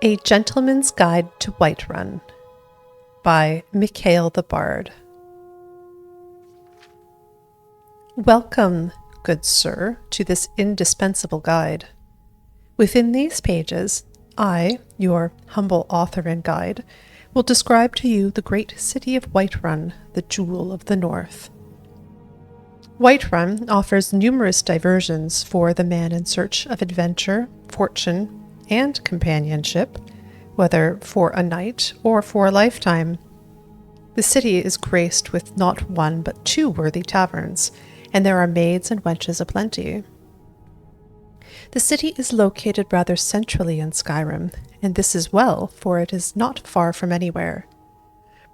A Gentleman's Guide to Whiterun by Mikhail the Bard. Welcome, good sir, to this indispensable guide. Within these pages, I, your humble author and guide, will describe to you the great city of Whiterun, the jewel of the north. Whiterun offers numerous diversions for the man in search of adventure, fortune, and companionship, whether for a night or for a lifetime. The city is graced with not one but two worthy taverns, and there are maids and wenches aplenty. The city is located rather centrally in Skyrim, and this is well, for it is not far from anywhere.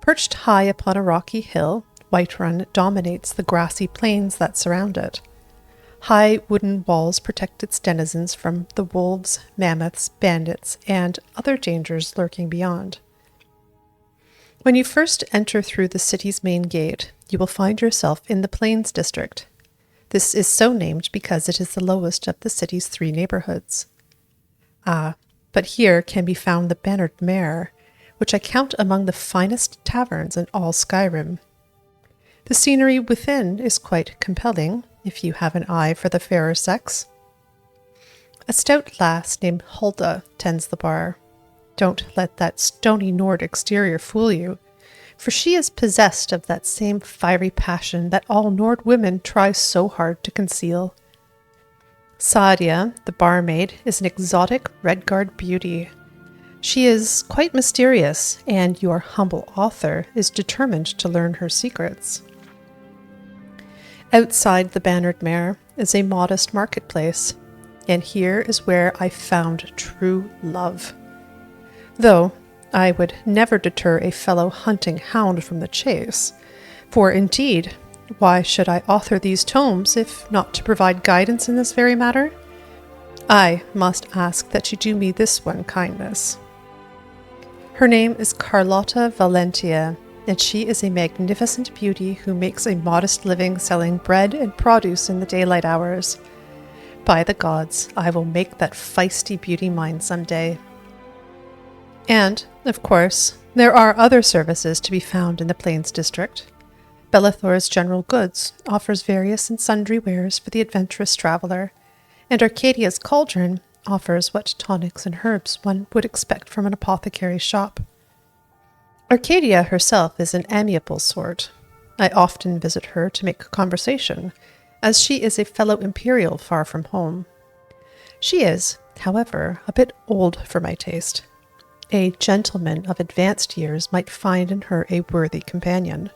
Perched high upon a rocky hill, Whiterun dominates the grassy plains that surround it. High wooden walls protect its denizens from the wolves, mammoths, bandits, and other dangers lurking beyond. When you first enter through the city's main gate, you will find yourself in the Plains District. This is so named because it is the lowest of the city's three neighborhoods. But here can be found the Bannered Mare, which I count among the finest taverns in all Skyrim. The scenery within is quite compelling, if you have an eye for the fairer sex. A stout lass named Hulda tends the bar. Don't let that stony Nord exterior fool you, for she is possessed of that same fiery passion that all Nord women try so hard to conceal. Sadia, the barmaid, is an exotic Redguard beauty. She is quite mysterious, and your humble author is determined to learn her secrets. Outside the Bannered Mare is a modest marketplace, and here is where I found true love. Though I would never deter a fellow hunting hound from the chase, for indeed, why should I author these tomes if not to provide guidance in this very matter? I must ask that you do me this one kindness. Her name is Carlotta Valentia, and she is a magnificent beauty who makes a modest living selling bread and produce in the daylight hours. By the gods, I will make that feisty beauty mine someday. And, of course, there are other services to be found in the Plains District. Belethor's General Goods offers various and sundry wares for the adventurous traveler, and Arcadia's Cauldron offers what tonics and herbs one would expect from an apothecary's shop. Arcadia herself is an amiable sort. I often visit her to make conversation, as she is a fellow Imperial far from home. She is, however, a bit old for my taste. A gentleman of advanced years might find in her a worthy companion.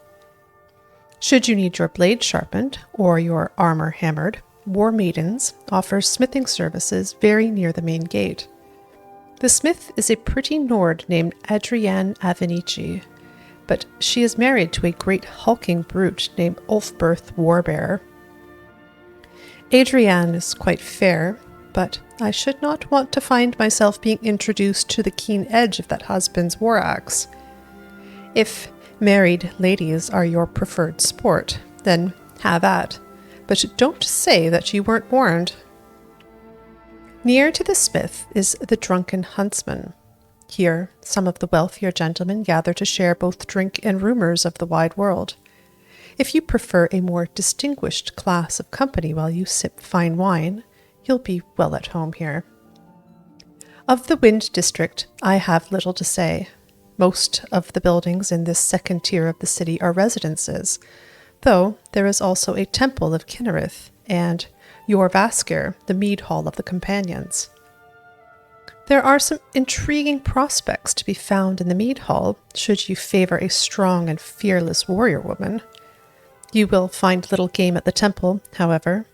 Should you need your blade sharpened or your armor hammered, War Maidens offers smithing services very near the main gate. The smith is a pretty Nord named Adrienne Avenici, but she is married to a great hulking brute named Ulfberth Warbear. Adrienne is quite fair, but I should not want to find myself being introduced to the keen edge of that husband's war axe. If married ladies are your preferred sport, then have at, but don't say that you weren't warned. Near to the smith is the Drunken Huntsman. Here, some of the wealthier gentlemen gather to share both drink and rumors of the wide world. If you prefer a more distinguished class of company while you sip fine wine, you'll be well at home here. Of the Wind District, I have little to say. Most of the buildings in this second tier of the city are residences, though there is also a temple of Kinnereth and Jorvaskir, the mead hall of the companions. There are some intriguing prospects to be found in the mead hall, should you favor a strong and fearless warrior woman. You will find little game at the temple, however.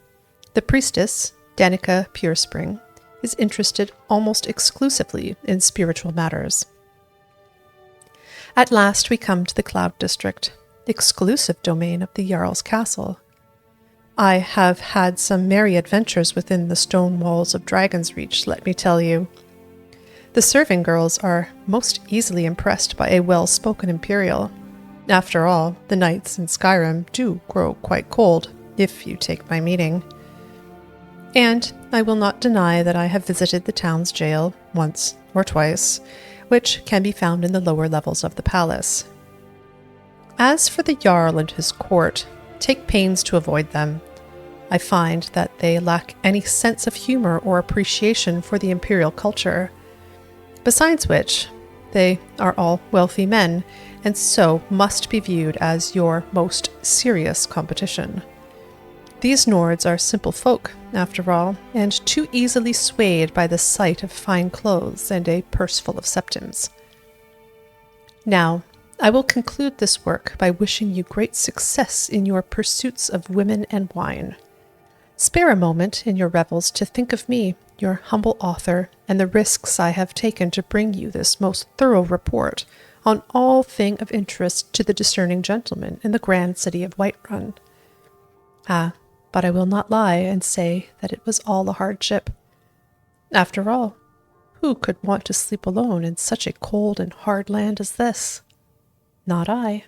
The priestess, Danica Purespring, is interested almost exclusively in spiritual matters. At last we come to the Cloud District, exclusive domain of the Jarl's castle. I have had some merry adventures within the stone walls of Dragon's Reach, let me tell you. The serving girls are most easily impressed by a well-spoken Imperial. After all, the nights in Skyrim do grow quite cold, if you take my meaning. And I will not deny that I have visited the town's jail once or twice, which can be found in the lower levels of the palace. As for the Jarl and his court, take pains to avoid them. I find that they lack any sense of humor or appreciation for the imperial culture. Besides which, they are all wealthy men, and so must be viewed as your most serious competition. These Nords are simple folk, after all, and too easily swayed by the sight of fine clothes and a purse full of septims. Now, I will conclude this work by wishing you great success in your pursuits of women and wine. Spare a moment in your revels to think of me, your humble author, and the risks I have taken to bring you this most thorough report on all thing of interest to the discerning gentleman in the grand city of Whiterun. But I will not lie and say that it was all a hardship. After all, who could want to sleep alone in such a cold and hard land as this? Not I.